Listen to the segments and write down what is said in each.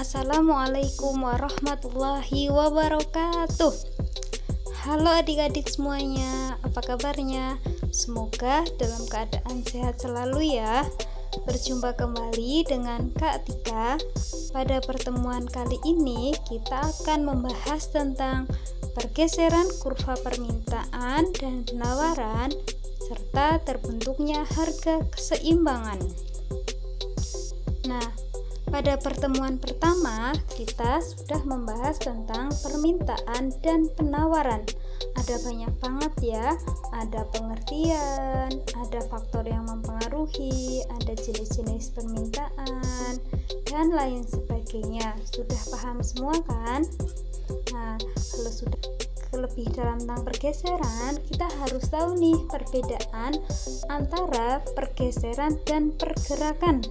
Assalamualaikum warahmatullahi wabarakatuh. Halo adik-adik semuanya, apa kabarnya? Semoga dalam keadaan sehat selalu ya. Berjumpa kembali dengan Kak Tika. Pada pertemuan kali ini kita akan membahas tentang pergeseran kurva permintaan dan penawaran serta terbentuknya harga keseimbangan. Nah, pada pertemuan pertama, kita sudah membahas tentang permintaan dan penawaran. Ada banyak banget ya, ada pengertian, ada faktor yang mempengaruhi, ada jenis-jenis permintaan, dan lain sebagainya. Sudah paham semua kan? Nah, kalau sudah lebih dalam tentang pergeseran, kita harus tahu nih perbedaan antara pergeseran dan pergerakan.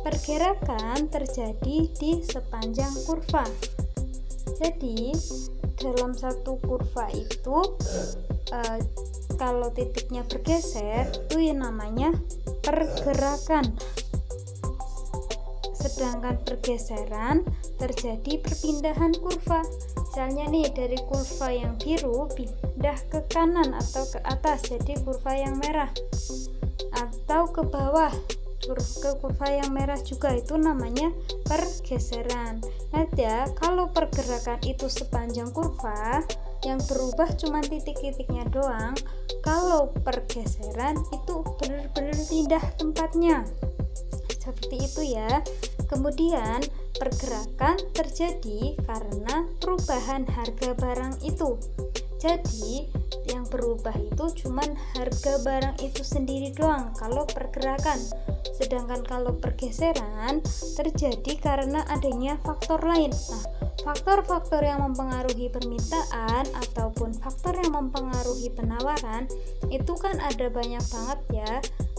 Pergerakan terjadi di sepanjang kurva. Jadi dalam satu kurva itu kalau titiknya bergeser itu yang namanya pergerakan. Sedangkan pergeseran terjadi perpindahan kurva. Misalnya nih dari kurva yang biru pindah ke kanan atau ke atas jadi kurva yang merah, atau ke bawah ke kurva yang merah juga, itu namanya pergeseran. Lihat ya, kalau pergerakan itu sepanjang kurva, yang berubah cuma titik-titiknya doang. Kalau pergeseran itu benar-benar pindah tempatnya. Seperti itu ya. Kemudian pergerakan terjadi karena perubahan harga barang itu. Jadi yang berubah itu cuman harga barang itu sendiri doang kalau pergerakan. Sedangkan kalau pergeseran terjadi karena adanya faktor lain. Nah, faktor-faktor yang mempengaruhi permintaan ataupun faktor yang mempengaruhi penawaran itu kan ada banyak banget ya.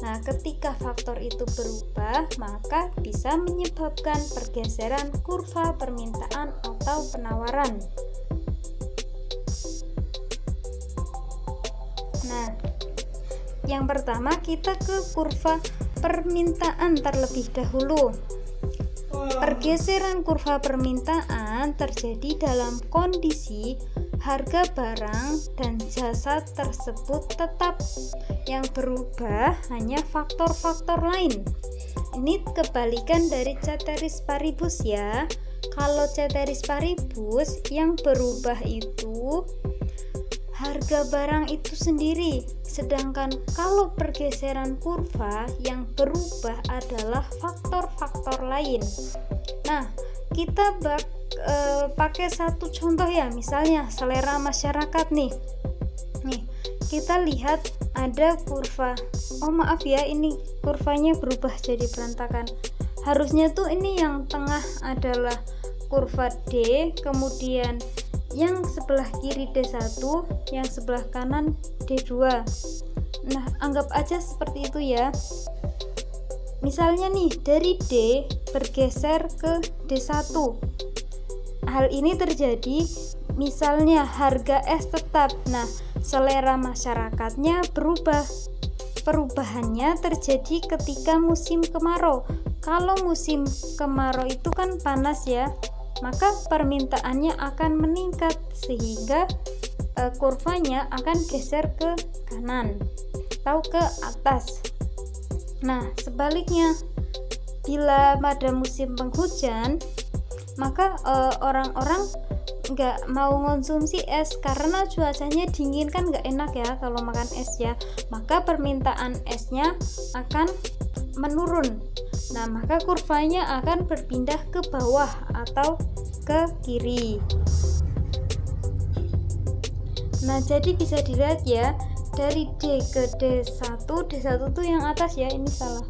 Nah, ketika faktor itu berubah, maka bisa menyebabkan pergeseran kurva permintaan atau penawaran. Nah, yang pertama kita ke kurva permintaan terlebih dahulu. Pergeseran kurva permintaan terjadi dalam kondisi harga barang dan jasa tersebut tetap. Yang berubah hanya faktor-faktor lain. Ini kebalikan dari ceteris paribus ya. Kalau ceteris paribus yang berubah itu harga barang itu sendiri, sedangkan kalau pergeseran kurva yang berubah adalah faktor-faktor lain. Nah, kita pakai satu contoh ya, misalnya selera masyarakat nih. Kita lihat ada kurva. Oh maaf ya, ini kurvanya berubah jadi berantakan. Harusnya tuh ini yang tengah adalah kurva D, kemudian yang sebelah kiri D1, yang sebelah kanan D2. Nah, anggap aja seperti itu ya. Misalnya nih, dari D bergeser ke D1. Hal ini terjadi misalnya harga es tetap. Nah, selera masyarakatnya berubah. Perubahannya terjadi ketika musim kemarau. Kalau musim kemarau itu kan panas ya, maka permintaannya akan meningkat sehingga kurvanya akan geser ke kanan atau ke atas. Nah, sebaliknya bila pada musim penghujan, maka orang-orang nggak mau konsumsi es karena cuacanya dingin, kan nggak enak ya kalau makan es ya, maka permintaan esnya akan menurun. Nah, maka kurvanya akan berpindah ke bawah atau ke kiri. Nah, jadi bisa dilihat ya, dari D ke D1, D1 tuh yang atas ya, ini salah.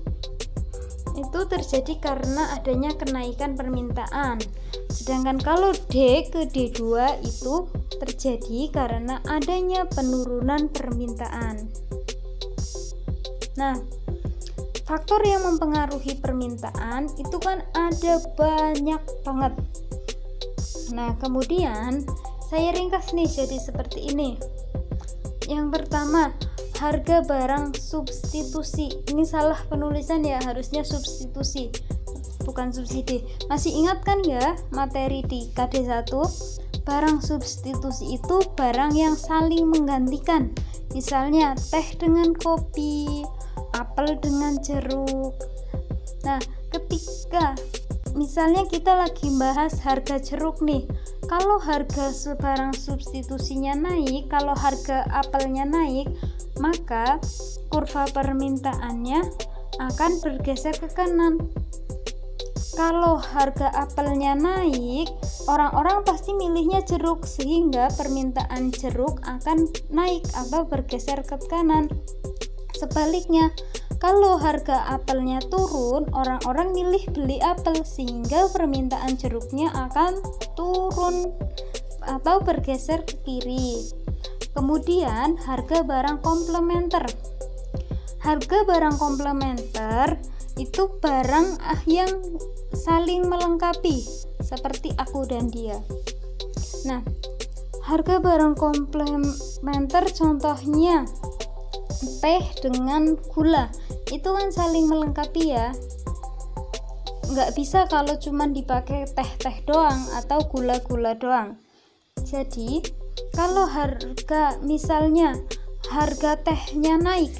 Itu terjadi karena adanya kenaikan permintaan. Sedangkan kalau D ke D2 itu terjadi karena adanya penurunan permintaan. Nah, faktor yang mempengaruhi permintaan itu kan ada banyak banget. Nah, kemudian saya ringkas nih jadi seperti ini. Yang pertama, harga barang substitusi. Ini salah penulisan ya, harusnya substitusi. bukan subsidi. Masih ingat kan ya materi di KD1? Barang substitusi itu barang yang saling menggantikan. Misalnya teh dengan kopi, apel dengan jeruk. Nah, ketika misalnya kita lagi bahas harga jeruk nih, kalau harga barang substitusinya naik, kalau harga apelnya naik, maka kurva permintaannya akan bergeser ke kanan. Kalau harga apelnya naik, orang-orang pasti milihnya jeruk, sehingga permintaan jeruk akan naik atau bergeser ke kanan. Sebaliknya, kalau harga apelnya turun, orang-orang milih beli apel, sehingga permintaan jeruknya akan turun atau bergeser ke kiri. Kemudian harga barang komplementer. Harga barang komplementer itu barang yang saling melengkapi, seperti aku dan dia. Nah, harga barang komplementer contohnya teh dengan gula, itu kan saling melengkapi ya. Nggak bisa kalau cuman dipakai teh-teh doang atau gula-gula doang. Jadi kalau misalnya harga tehnya naik,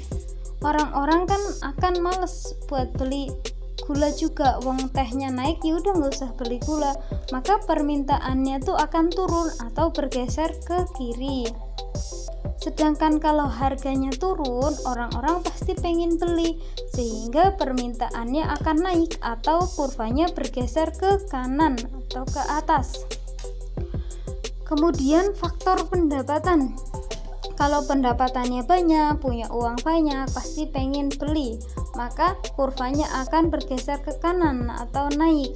orang-orang kan akan males buat beli gula juga, wong tehnya naik, ya udah nggak usah beli gula, maka permintaannya tuh akan turun atau bergeser ke kiri. Sedangkan kalau harganya turun, orang-orang pasti pengen beli, sehingga permintaannya akan naik atau kurvanya bergeser ke kanan atau ke atas. Kemudian faktor pendapatan. Kalau pendapatannya banyak, punya uang banyak, pasti pengen beli, maka kurvanya akan bergeser ke kanan atau naik.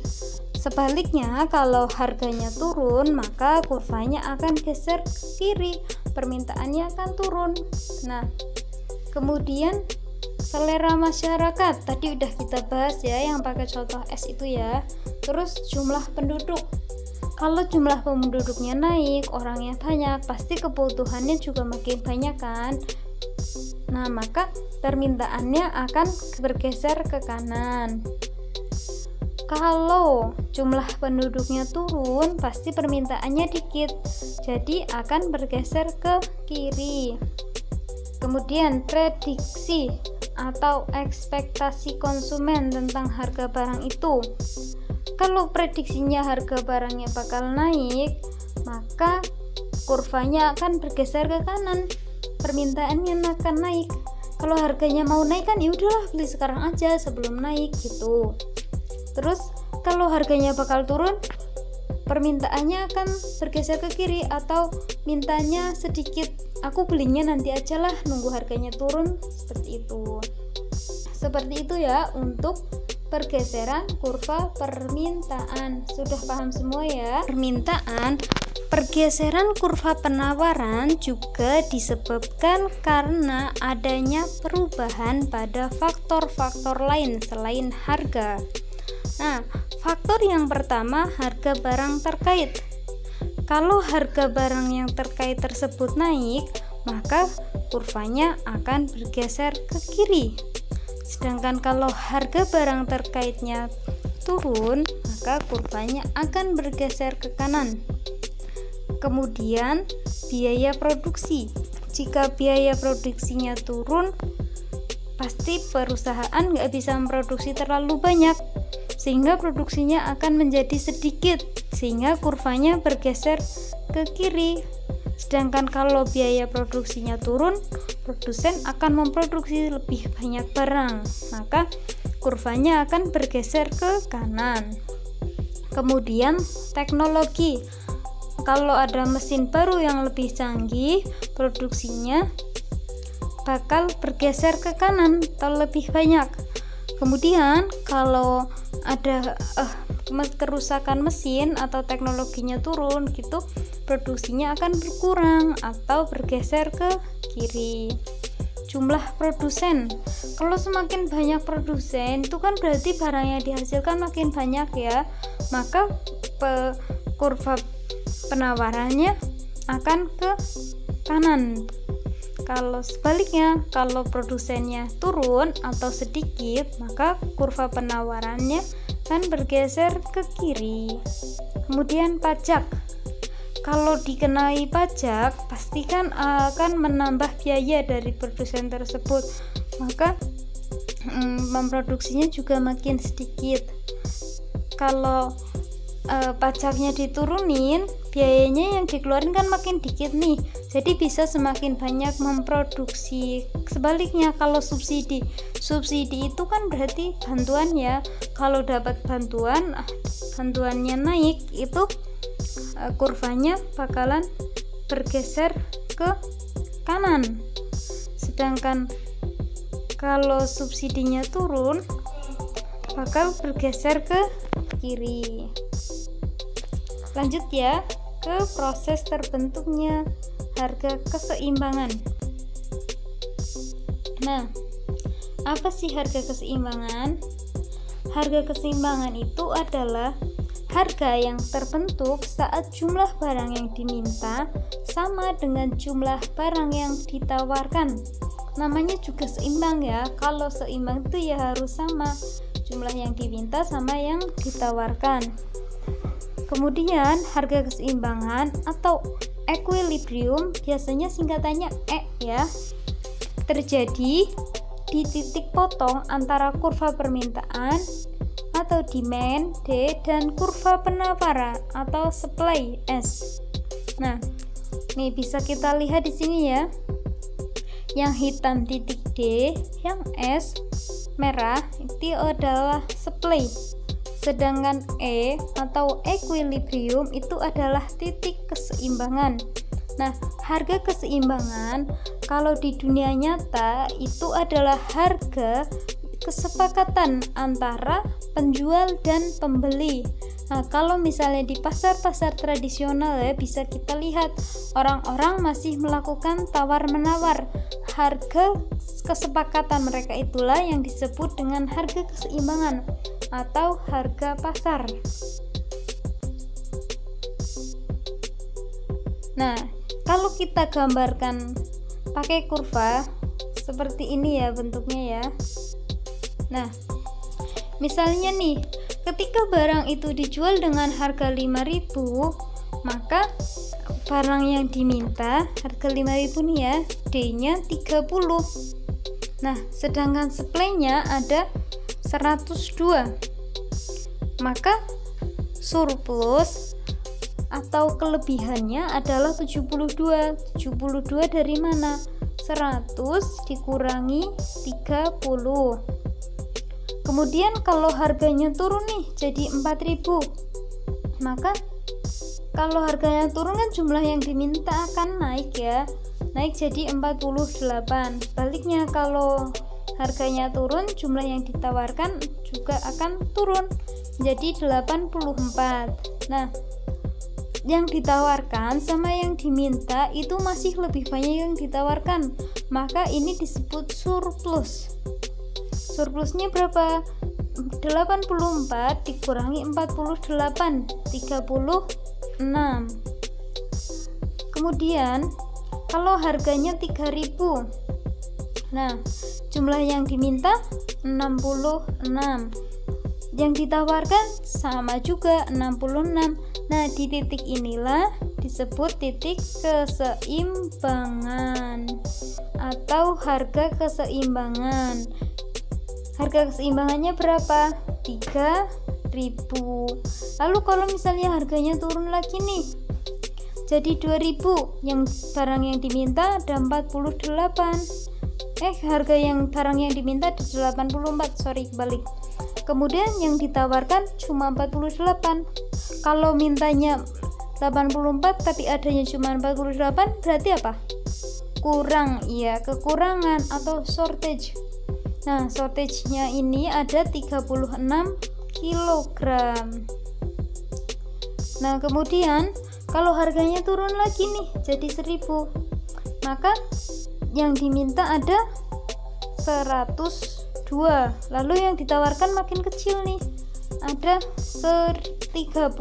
Sebaliknya, kalau harganya turun, maka kurvanya akan geser ke kiri, permintaannya akan turun. Nah, kemudian selera masyarakat, tadi udah kita bahas ya, yang pakai contoh S itu ya. Terus jumlah penduduk. Kalau jumlah penduduknya naik, orangnya banyak, pasti kebutuhannya juga makin banyak kan. Nah, maka permintaannya akan bergeser ke kanan. Kalau jumlah penduduknya turun, pasti permintaannya dikit, jadi akan bergeser ke kiri. Kemudian prediksi atau ekspektasi konsumen tentang harga barang itu. Kalau prediksinya harga barangnya bakal naik, maka kurvanya akan bergeser ke kanan, permintaannya akan naik. Kalau harganya mau naik kan ya udahlah beli sekarang aja sebelum naik gitu. Terus kalau harganya bakal turun, permintaannya akan bergeser ke kiri atau mintanya sedikit, aku belinya nanti aja lah, nunggu harganya turun, seperti itu. Seperti itu ya untuk pergeseran kurva permintaan. Sudah paham semua ya? Pergeseran kurva penawaran juga disebabkan karena adanya perubahan pada faktor-faktor lain selain harga. Nah, faktor yang pertama, harga barang terkait. Kalau harga barang yang terkait tersebut naik, maka kurvanya akan bergeser ke kiri. Sedangkan kalau harga barang terkaitnya turun, maka kurvanya akan bergeser ke kanan. Kemudian biaya produksi. Jika biaya produksinya turun, pasti perusahaan nggak bisa memproduksi terlalu banyak, sehingga produksinya akan menjadi sedikit, sehingga kurvanya bergeser ke kiri. Sedangkan kalau biaya produksinya turun, produsen akan memproduksi lebih banyak barang, maka kurvanya akan bergeser ke kanan. Kemudian teknologi. Kalau ada mesin baru yang lebih canggih, produksinya bakal bergeser ke kanan atau lebih banyak. Kemudian kalau ada kerusakan mesin atau teknologinya turun gitu, produksinya akan berkurang atau bergeser ke kiri. Jumlah produsen. Kalau semakin banyak produsen, itu kan berarti barang yang dihasilkan makin banyak ya. Maka kurva penawarannya akan ke kanan. Kalau sebaliknya, kalau produsennya turun atau sedikit, maka kurva penawarannya kan bergeser ke kiri. Kemudian pajak, kalau dikenai pajak pastikan akan menambah biaya dari produsen tersebut, maka memproduksinya juga makin sedikit. Kalau pajaknya diturunin, biayanya yang dikeluarin kan makin dikit nih, jadi bisa semakin banyak memproduksi. Sebaliknya kalau subsidi itu kan berarti bantuan ya, kalau dapat bantuannya naik, itu kurvanya bakalan bergeser ke kanan. Sedangkan kalau subsidinya turun, bakal bergeser ke kiri. Lanjut ya ke proses terbentuknya harga keseimbangan. Nah, apa sih harga keseimbangan? Harga keseimbangan itu adalah harga yang terbentuk saat jumlah barang yang diminta sama dengan jumlah barang yang ditawarkan. Namanya juga seimbang ya. Kalau seimbang itu ya harus sama jumlah yang diminta sama yang ditawarkan. Kemudian harga keseimbangan atau equilibrium, biasanya singkatannya E ya, terjadi di titik potong antara kurva permintaan atau demand D dan kurva penawaran atau supply S. Nah, nih bisa kita lihat di sini ya. Yang hitam titik D, yang S merah itu adalah supply. Sedangkan E atau equilibrium itu adalah titik keseimbangan. Nah, harga keseimbangan kalau di dunia nyata itu adalah harga kesepakatan antara penjual dan pembeli. Nah, kalau misalnya di pasar-pasar tradisional ya, bisa kita lihat orang-orang masih melakukan tawar-menawar. Harga kesepakatan mereka itulah yang disebut dengan harga keseimbangan atau harga pasar. Nah, kalau kita gambarkan pakai kurva seperti ini ya bentuknya ya. Nah, misalnya nih, ketika barang itu dijual dengan harga 5.000, maka barang yang diminta harga 5.000 nih ya, D-nya 30. Nah, sedangkan supply-nya ada 102. Maka surplus atau kelebihannya adalah 72. 72 dari mana? 100 dikurangi 30. Kemudian kalau harganya turun nih jadi 4.000, maka kalau harganya turun kan jumlah yang diminta akan naik ya, naik jadi 48. Baliknya kalau harganya turun, jumlah yang ditawarkan juga akan turun jadi 84. Nah, yang ditawarkan sama yang diminta itu masih lebih banyak yang ditawarkan, maka ini disebut surplus. Surplusnya berapa? 84 dikurangi 48, 36. Kemudian kalau harganya 3.000, nah jumlah yang diminta 66, yang ditawarkan sama juga 66. Nah, di titik inilah disebut titik keseimbangan atau harga keseimbangan. Harga keseimbangannya berapa? 3.000. Lalu kalau misalnya harganya turun lagi nih jadi 2.000, yang barang yang diminta ada 48. Harga yang barang yang diminta ada 84, balik. Kemudian yang ditawarkan cuma 48. Kalau mintanya 84 tapi adanya cuma 48, berarti apa? Kurang, iya, kekurangan atau shortage. Nah, shortage-nya ini ada 36 kg. Nah, kemudian kalau harganya turun lagi nih jadi 1.000, maka yang diminta ada 102. Lalu yang ditawarkan makin kecil nih, ada 30.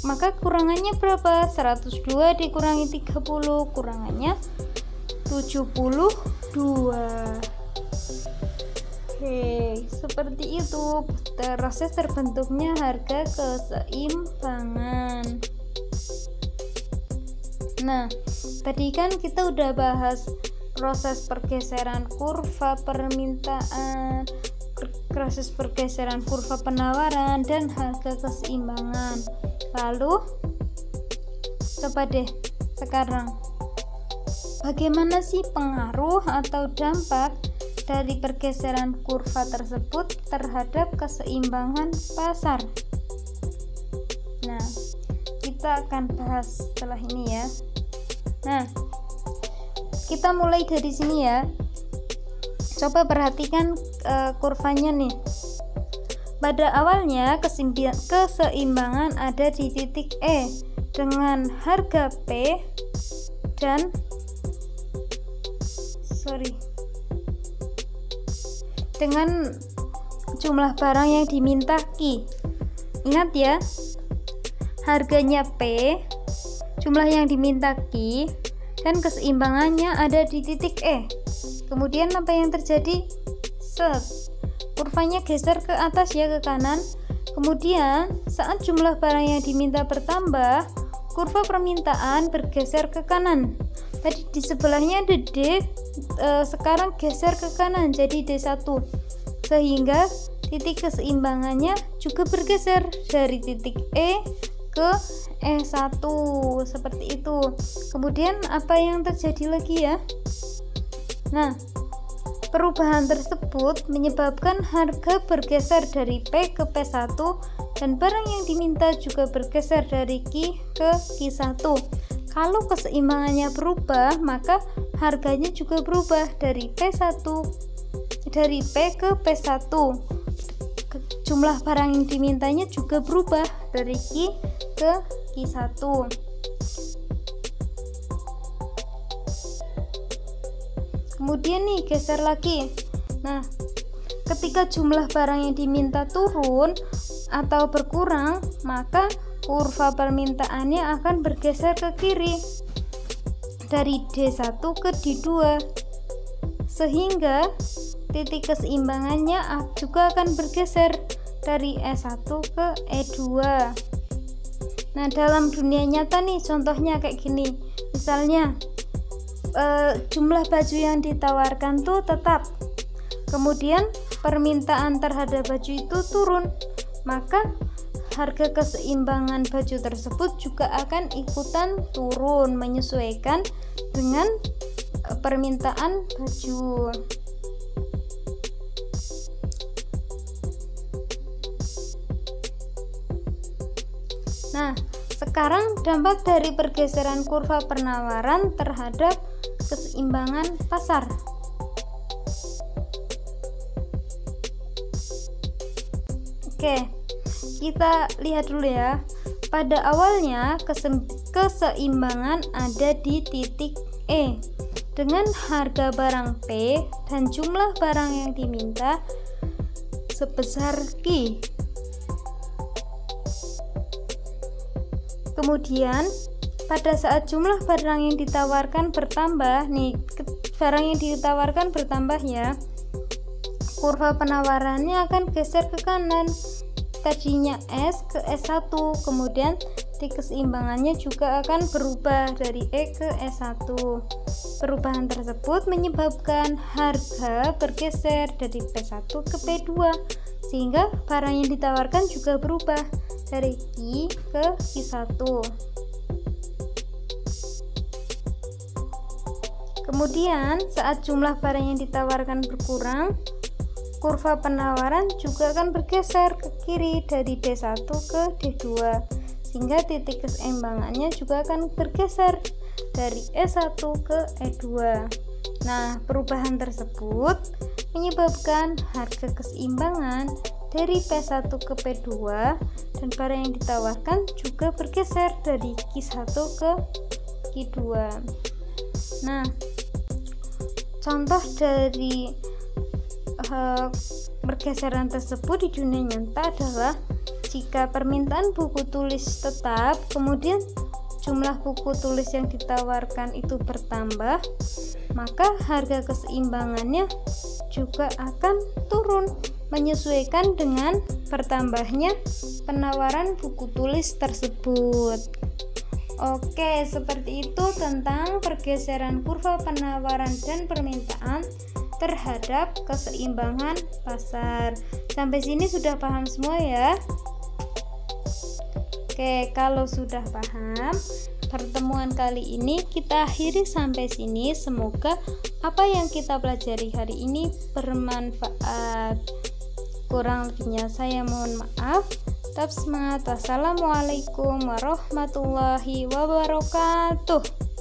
Maka kurangannya berapa? 102 dikurangi 30, kurangannya 72. Oke, seperti itu proses terbentuknya harga keseimbangan. Nah, tadi kan kita udah bahas proses pergeseran kurva permintaan, proses pergeseran kurva penawaran, dan harga keseimbangan. Lalu, coba deh sekarang, bagaimana sih pengaruh atau dampak dari pergeseran kurva tersebut terhadap keseimbangan pasar? Nah, kita akan bahas setelah ini ya. Nah, kita mulai dari sini ya. Coba perhatikan kurvanya nih. Pada awalnya keseimbangan ada di titik E dengan harga P dan dengan jumlah barang yang diminta Q. Ingat ya, harganya P, jumlah yang diminta Q, dan keseimbangannya ada di titik E. Kemudian apa yang terjadi? Kurvanya geser ke atas ya, ke kanan. Kemudian saat jumlah barang yang diminta bertambah, kurva permintaan bergeser ke kanan. Tadi di sebelahnya ada D, sekarang geser ke kanan jadi D1, sehingga titik keseimbangannya juga bergeser dari titik E ke E1, seperti itu. Kemudian apa yang terjadi lagi ya? Nah, perubahan tersebut menyebabkan harga bergeser dari P ke P1 dan barang yang diminta juga bergeser dari Q ke Q1. Kalau keseimbangannya berubah, maka harganya juga berubah dari P ke P1. Jumlah barang yang dimintanya juga berubah dari Q ke Q1. Kemudian nih geser lagi. Nah, ketika jumlah barang yang diminta turun atau berkurang, maka kurva permintaannya akan bergeser ke kiri dari D1 ke D2, sehingga titik keseimbangannya juga akan bergeser dari E1 ke E2. Nah, dalam dunia nyata nih contohnya kayak gini. Misalnya jumlah baju yang ditawarkan tuh tetap, kemudian permintaan terhadap baju itu turun, maka harga keseimbangan baju tersebut juga akan ikutan turun menyesuaikan dengan permintaan baju. Nah, sekarang dampak dari pergeseran kurva penawaran terhadap keseimbangan pasar. Oke, kita lihat dulu ya. Pada awalnya keseimbangan ada di titik E dengan harga barang P dan jumlah barang yang diminta sebesar Q. Kemudian pada saat jumlah barang yang ditawarkan bertambah, nih barang yang ditawarkan bertambah ya, kurva penawarannya akan geser ke kanan, tadinya S ke S1, kemudian titik keseimbangannya juga akan berubah dari E ke S1. Perubahan tersebut menyebabkan harga bergeser dari P1 ke P2, sehingga barang yang ditawarkan juga berubah dari Q ke Q1. Kemudian saat jumlah barang yang ditawarkan berkurang, kurva penawaran juga akan bergeser ke kiri dari D1 ke D2, sehingga titik keseimbangannya juga akan bergeser dari E1 ke E2. Nah, perubahan tersebut menyebabkan harga keseimbangan dari P1 ke P2 dan barang yang ditawarkan juga bergeser dari Q1 ke Q2. Nah, contoh dari pergeseran tersebut di dunia nyata adalah jika permintaan buku tulis tetap, kemudian jumlah buku tulis yang ditawarkan itu bertambah, maka harga keseimbangannya juga akan turun menyesuaikan dengan bertambahnya penawaran buku tulis tersebut. Oke, seperti itu tentang pergeseran kurva penawaran dan permintaan terhadap keseimbangan pasar. Sampai sini sudah paham semua ya? Oke, kalau sudah paham, pertemuan kali ini kita akhiri sampai sini. Semoga apa yang kita pelajari hari ini bermanfaat. Kurang lebihnya saya mohon maaf. Tetap semangat. Wassalamualaikum warahmatullahi wabarakatuh.